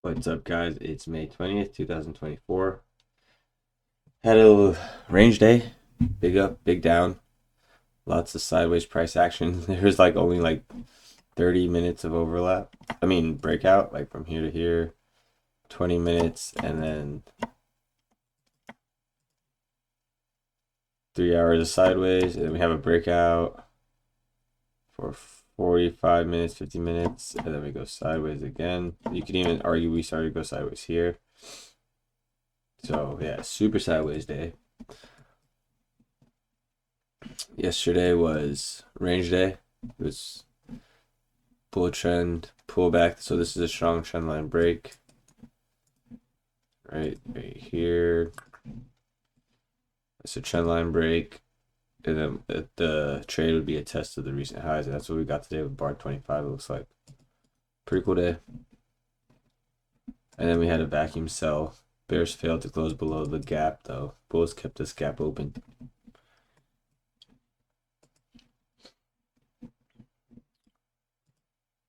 What's up, guys? It's May 20th, 2024. Had a range day. Big up, big down. Lots of sideways price action. There's like only like 30 minutes of overlap. I mean, breakout, like from here to here, 20 minutes, and then 3 hours of sideways. And then we have a breakout for 45 minutes, 50 minutes, and then we go sideways again. You could even argue we started to go sideways here. So, yeah, super sideways day. Yesterday was range day. It was bull trend, pull back. So this is a strong trend line break. Right here. It's a trend line break. And then the trade would be a test of the recent highs. And that's what we got today with bar 25, it looks like. Pretty cool day. And then we had a vacuum sell. Bears failed to close below the gap, though. Bulls kept this gap open.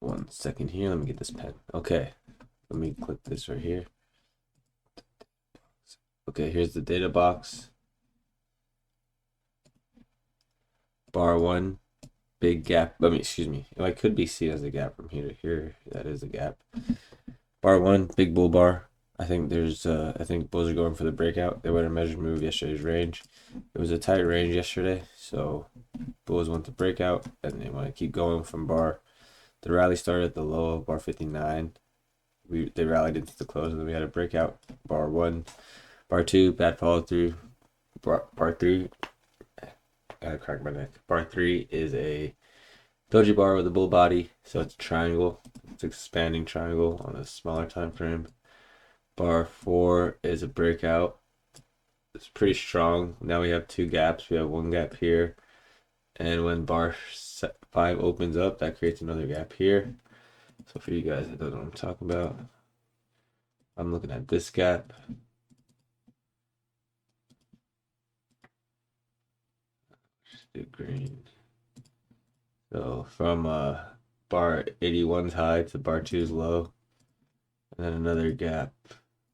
One second here. Let me get this pen. Okay. Let me click this right here. Okay, here's the data box. Bar one, big gap. Excuse me. It could be seen as a gap from here to here. That is a gap. Bar one, big bull bar. I think I think bulls are going for the breakout. They went a measured move yesterday's range. It was a tight range yesterday, so bulls want to break out and they want to keep going from bar. The rally started at the low of bar 59. They rallied into the close and then we had a breakout. Bar one, bar two, bad follow through. Bar three, I cracked my neck. Bar three is a doji bar with a bull body, so it's a triangle. It's an expanding triangle on a smaller time frame. Bar four is a breakout. It's pretty strong. Now we have two gaps. We have one gap here, and when bar five opens up, that creates another gap here. So for you guys that don't know what I'm talking about, I'm looking at this gap. Just do green. So from bar 81's high to bar 2's low, and then another gap.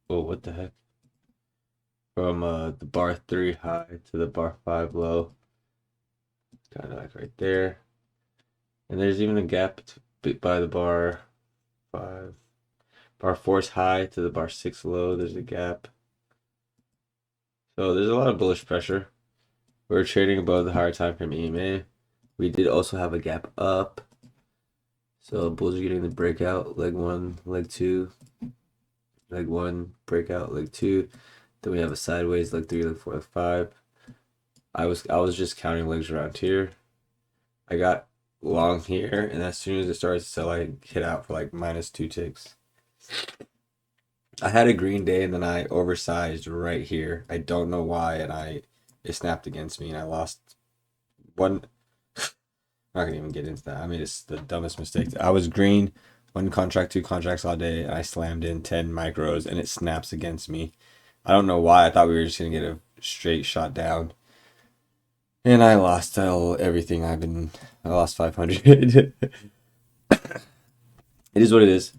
Oh, what the heck? From the bar 3 high to the bar 5 low. Kind of like right there. And there's even a gap by the bar 5. Bar 4's high to the bar 6 low. There's a gap. So there's a lot of bullish pressure. We're trading above the higher time frame EMA. We did also have a gap up. So bulls are getting the breakout. Leg 1, leg 2. Leg 1, breakout, leg 2. Then we have a sideways, leg 3, leg 4, leg 5. I was just counting legs around here. I got long here, and as soon as it started to sell, I hit out for like -2 ticks. I had a green day, and then I oversized right here. I don't know why, and it snapped against me, and I lost one. I'm not gonna even get into that. I mean, it's the dumbest mistake. I was green, one contract, two contracts all day, and I slammed in 10 micros, and it snaps against me. I don't know why. I thought we were just gonna get a straight shot down. And I lost everything. I lost 500. It is what it is.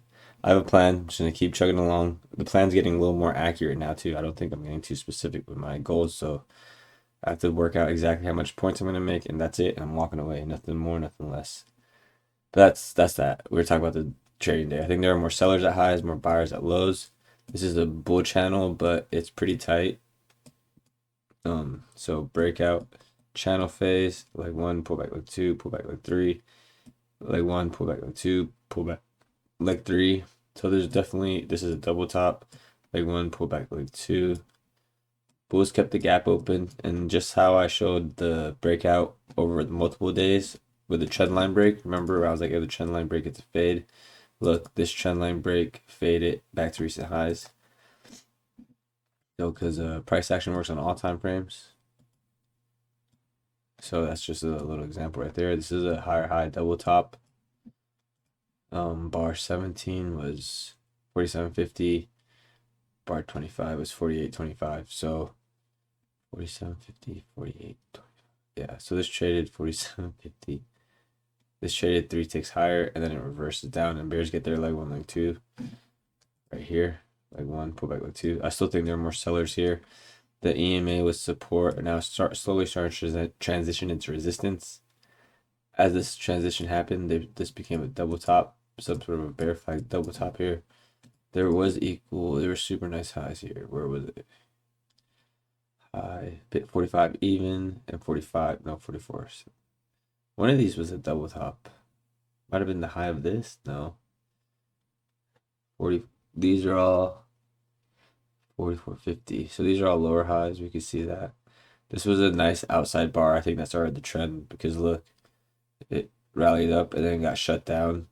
I have a plan. I'm just gonna keep chugging along. The plan's getting a little more accurate now too. I don't think I'm getting too specific with my goals, so I have to work out exactly how much points I'm gonna make, and that's it. And I'm walking away. Nothing more, nothing less. But that's that. We were talking about the trading day. I think there are more sellers at highs, more buyers at lows. This is a bull channel, but it's pretty tight. So breakout channel phase, leg one, pull back leg two, pull back leg three, leg one, pull back leg two, pull back leg three. So there's definitely, this is a double top, leg one, pull back leg two. Bulls kept the gap open, and just how I showed the breakout over the multiple days with the trend line break. Remember, I was like, if the trend line break, it's a fade. Look, this trend line break, fade it back to recent highs. So, because price action works on all time frames. So that's just a little example right there. This is a higher high double top. Bar 17 was 47.50. Bar 25 was 48.25. So 47.50, 48.25. Yeah, so this traded 47.50. This traded 3 ticks higher, and then it reverses down, and bears get their leg one, leg two. right here, leg 1, pullback leg 2. I still think there are more sellers here. The EMA was support, and now slowly starting to transition into resistance. As this transition happened, this became a double top, some sort of a bear flag double top here. There were super nice highs here. Where was it? High, 45 even, and 45, no, 44. So one of these was a double top. Might have been the high of this, no. 40, these are all 44.50. So these are all lower highs. We can see that. This was a nice outside bar. I think that started the trend because look, it rallied up and then got shut down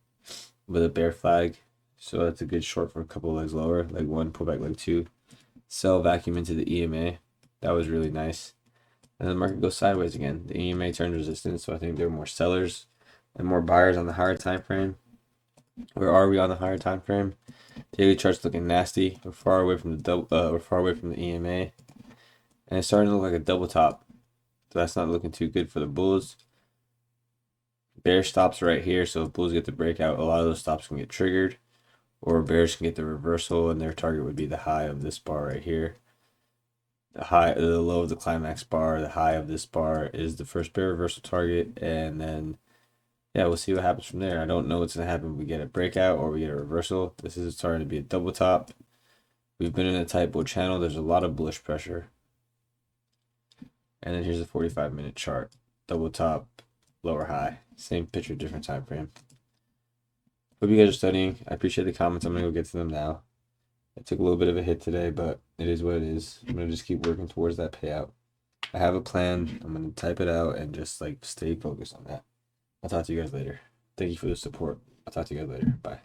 with a bear flag. So that's a good short for a couple of legs lower. Leg 1, pullback leg 2. Sell vacuum into the EMA. That was really nice. And the market goes sideways again. The EMA turns resistance, so I think there are more sellers and more buyers on the higher time frame. Where are we on the higher time frame? Daily chart's looking nasty. We're far away from the we're far away from the EMA, and it's starting to look like a double top. So that's not looking too good for the bulls. Bear stops right here, so if bulls get the breakout, a lot of those stops can get triggered, or bears can get the reversal, and their target would be the high of this bar right here. The low of the climax bar, the high of this bar is the first bear reversal target, and then yeah, we'll see what happens from there. I don't know what's gonna happen if we get a breakout or we get a reversal. This is starting to be a double top. We've been in a tight bull channel. There's a lot of bullish pressure. And then here's a 45-minute chart. Double top, lower high. Same picture, different time frame. Hope you guys are studying. I appreciate the comments. I'm gonna go get to them now. I took a little bit of a hit today, but it is what it is. I'm gonna just keep working towards that payout. I have a plan. I'm gonna type it out and just like stay focused on that. I'll talk to you guys later. Thank you for the support. I'll talk to you guys later. Bye.